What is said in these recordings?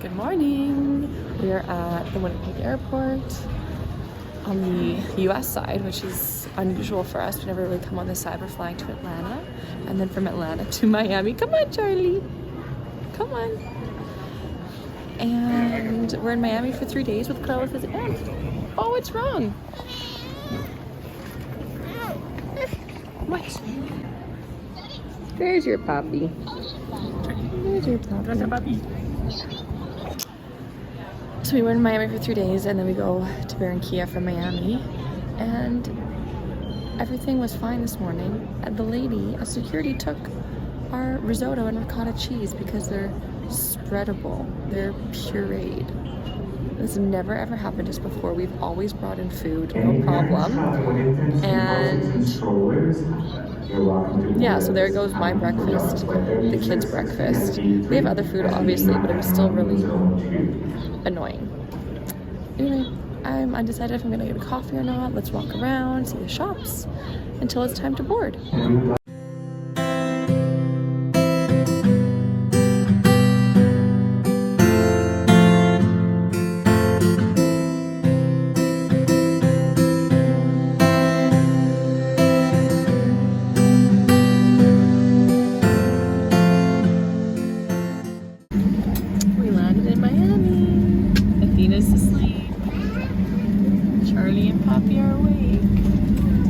Good morning. We are at the Winnipeg airport on the US side, which is unusual for us. We never really come on this side. We're flying to Atlanta and then from Atlanta to Miami. Come on, Charlie. Come on. And we're in Miami for 3 days with Carlos' aunt. Oh, what's wrong? What? There's your puppy. There's your puppy. So we were in Miami for 3 days and then we go to Barranquilla from Miami, and everything was fine this morning. And the lady at security took our risotto and ricotta cheese because they're spreadable. They're pureed. This never ever happened to us before. We've always brought in food, no problem. And yeah, so there goes my breakfast, the kids' breakfast. We have other food obviously, but it was still really annoying. Anyway, I'm undecided if I'm gonna get a coffee or not. Let's walk around, see the shops until it's time to board. We landed in Miami. Athena's asleep. Charlie and Poppy are awake.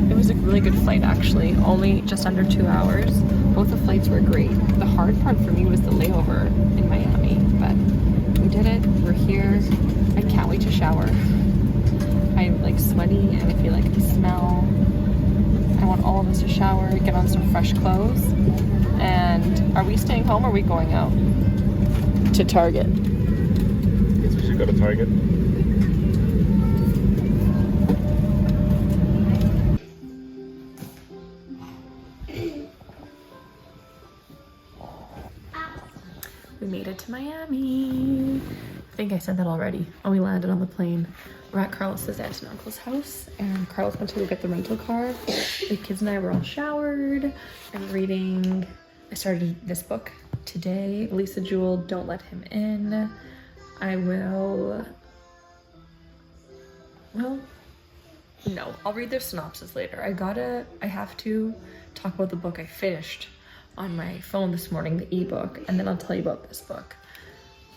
It was a really good flight actually, only just under 2 hours. Both the flights were great. The hard part for me was the layover in Miami, but we did it. We're here. I can't wait to shower. I'm like sweaty and I feel like I smell. I want all of us to shower, get on some fresh clothes. And are we staying home or are we going out? To Target. Guess we should go to Target. We made it to Miami. I think I said that already. Oh, we landed on the plane. We're at Carlos's aunt and uncle's house, and Carlos went to go get the rental car. The kids and I were all showered. I'm reading. I started this book today, Lisa Jewell, Don't Let Him In. I'll read their synopsis later. I have to talk about the book I finished on my phone this morning, the ebook, and then I'll tell you about this book.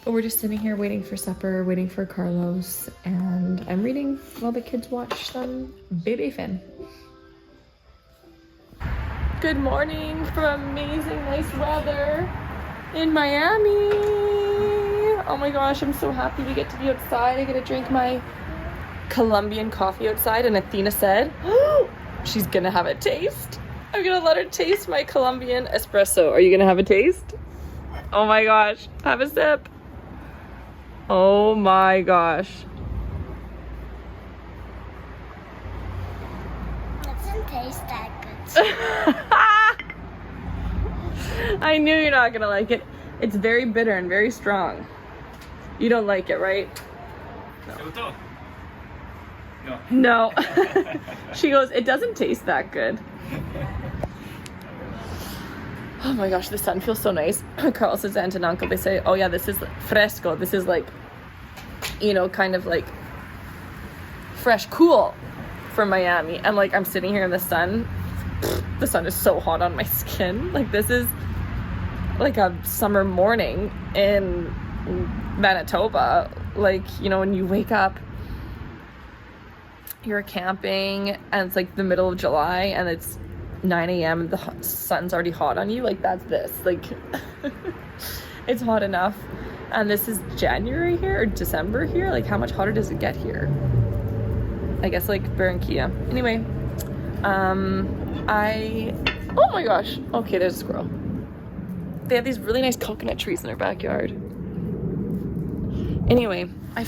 But we're just sitting here waiting for supper, waiting for Carlos, and I'm reading while the kids watch some Baby Fin. Good morning from amazing nice weather in Miami. Oh my gosh, I'm so happy we get to be outside. I get to drink my Colombian coffee outside, and Athena said she's gonna have a taste. I'm gonna let her taste my Colombian espresso. Are you gonna have a taste? Oh my gosh, have a sip. Oh my gosh. It doesn't taste that good. I knew you're not gonna like it. It's very bitter and very strong. You don't like it, right? No. She goes, it doesn't taste that good. Oh my gosh, the sun feels so nice. Carlos's aunt and uncle, they say, oh yeah, this is fresco. This is like, you know, kind of like fresh, cool for Miami. And like, I'm sitting here in the sun. The sun is so hot on my skin. Like, this is like a summer morning in Manitoba. Like, you know, when you wake up, you're camping and it's like the middle of July and it's 9 a.m. and the sun's already hot on you. Like, that's this. Like, it's hot enough. And this is January here or December here. Like, how much hotter does it get here? I guess like Barranquilla. Anyway, oh my gosh. Okay, there's a squirrel. They have these really nice coconut trees in their backyard. Anyway, I'm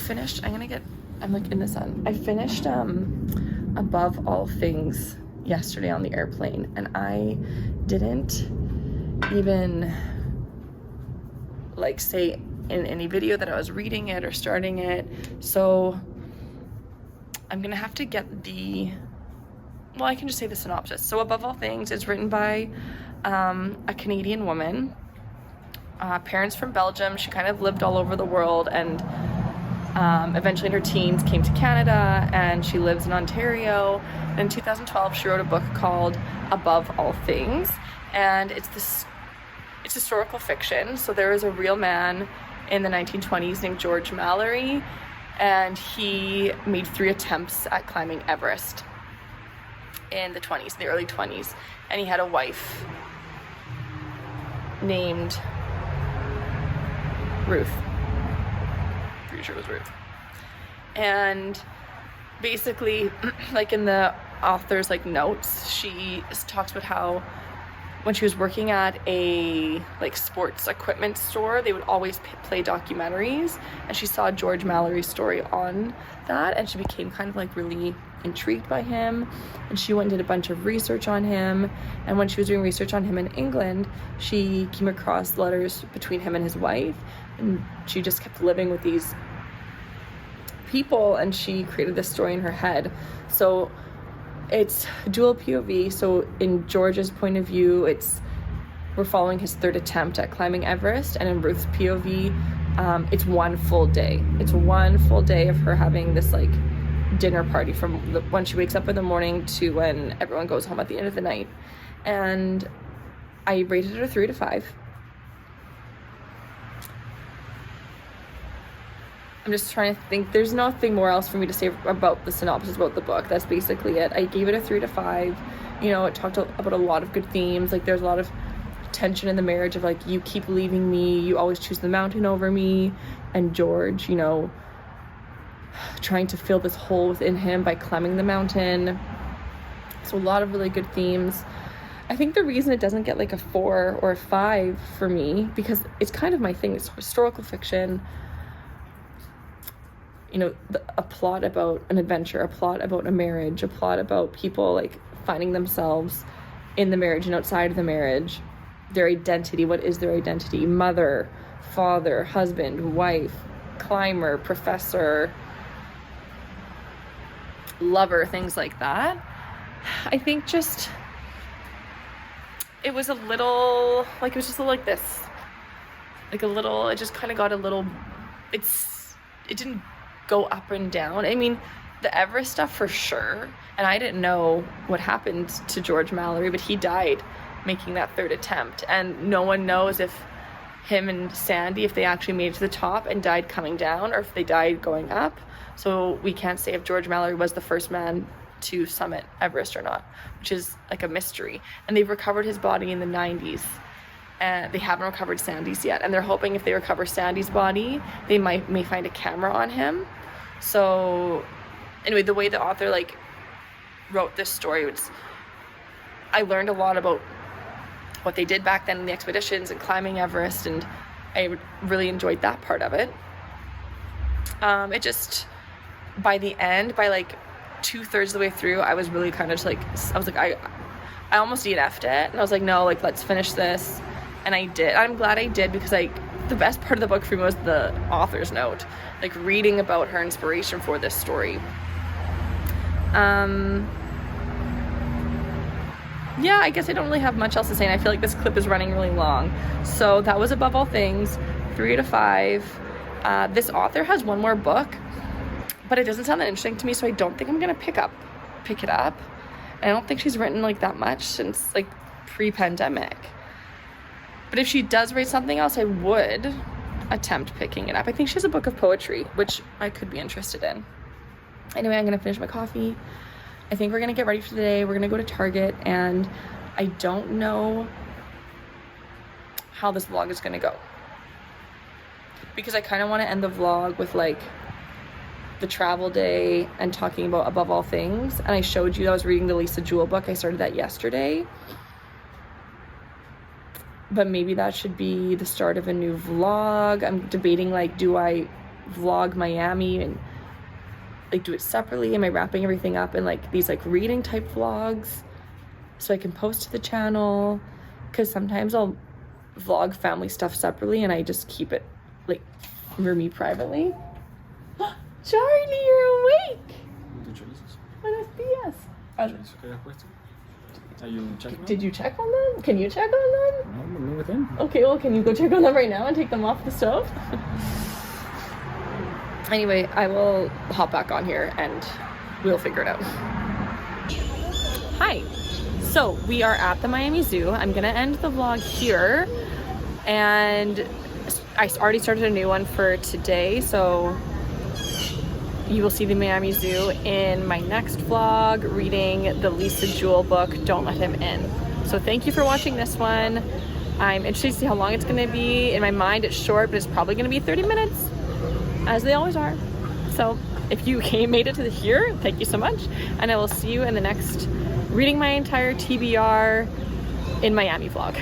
like in the sun. I finished Above All Things yesterday on the airplane, and I didn't even like say in any video that I was reading it or starting it. So I'm gonna have to get I can just say the synopsis. So Above All Things is written by a Canadian woman parents from Belgium. She kind of lived all over the world, and eventually in her teens came to Canada, and she lives in Ontario. In 2012, she wrote a book called Above All Things, and it's historical fiction. So there is a real man in the 1920s named George Mallory, and he made 3 attempts at climbing Everest in the early 20s, and he had a wife named Ruth. Pretty sure it was Ruth. And basically, like in the author's like notes, she talks about how when she was working at a like sports equipment store, they would always play documentaries, and she saw George Mallory's story on that, and she became kind of like really intrigued by him, and she went and did a bunch of research on him. And when she was doing research on him in England, she came across letters between him and his wife, and she just kept living with these people, and she created this story in her head. So it's dual POV. So in George's point of view, we're following his 3rd attempt at climbing Everest, and in Ruth's POV, it's one full day. It's one full day of her having this like dinner party from when she wakes up in the morning to when everyone goes home at the end of the night. And I rated it a 3 to 5. I'm just trying to think. There's nothing more else for me to say about the synopsis about the book. That's basically it. I gave it a 3 to 5. You know, it talked about a lot of good themes. Like there's a lot of tension in the marriage of like, you keep leaving me, you always choose the mountain over me, and George, you know, trying to fill this hole within him by climbing the mountain. So a lot of really good themes. I think the reason it doesn't get like a 4 or a 5 for me, because it's kind of my thing. It's historical fiction, you know, a plot about an adventure, a plot about a marriage, a plot about people like finding themselves in the marriage and outside of the marriage, their identity. What is their identity? Mother, father, husband, wife, climber, professor, lover, things like that. I think just it was a little like, it was just a little like this, like a little, it just kind of got a little, it didn't go up and down. I mean, the Everest stuff for sure, and I didn't know what happened to George Mallory, but he died making that 3rd attempt, and no one knows if him and Sandy, if they actually made it to the top and died coming down, or if they died going up. So we can't say if George Mallory was the first man to summit Everest or not, which is like a mystery. And they've recovered his body in the 90s, and they haven't recovered Sandy's yet, and they're hoping if they recover Sandy's body, they may find a camera on him. So anyway, the way the author like wrote this story, I learned a lot about what they did back then in the expeditions and climbing Everest, and I really enjoyed that part of it. It just, by the end, by like 2/3 of the way through, I was really kind of just like, I was like, I almost DNF'd it, and I was like, no, like let's finish this. And I did. I'm glad I did, because the best part of the book for me was the author's note, like reading about her inspiration for this story. Yeah, I guess I don't really have much else to say, and I feel like this clip is running really long. So that was Above All Things, 3 to 5. This author has one more book, but it doesn't sound that interesting to me, so I don't think I'm gonna pick it up. I don't think she's written like that much since like pre-pandemic. But if she does write something else, I would attempt picking it up. I think she has a book of poetry, which I could be interested in. Anyway, I'm gonna finish my coffee. I think we're gonna get ready for the day. We're gonna go to Target, and I don't know how this vlog is gonna go, because I kind of want to end the vlog with like the travel day and talking about Above All Things. And I showed you I was reading the Lisa Jewell book. I started that yesterday, but maybe that should be the start of a new vlog. I'm debating, like, do I vlog Miami and like do it separately? Am I wrapping everything up in like these like reading type vlogs so I can post to the channel? Because sometimes I'll vlog family stuff separately and I just keep it like for me privately. Charlie, you're awake. Buenos días. Are you checking? Did you check on them? Can you check on them? No, I'm with him. Okay, well, can you go check on them right now and take them off the stove? Anyway, I will hop back on here and we'll figure it out. Hi. So we are at the Miami Zoo. I'm gonna end the vlog here, and I already started a new one for today, so you will see the Miami Zoo in my next vlog, reading the Lisa Jewell book, Don't Let Him In. So thank you for watching this one. I'm interested to see how long it's gonna be. In my mind, it's short, but it's probably gonna be 30 minutes, as they always are. So if you made it to here, thank you so much, and I will see you in the next Reading My Entire TBR in Miami vlog.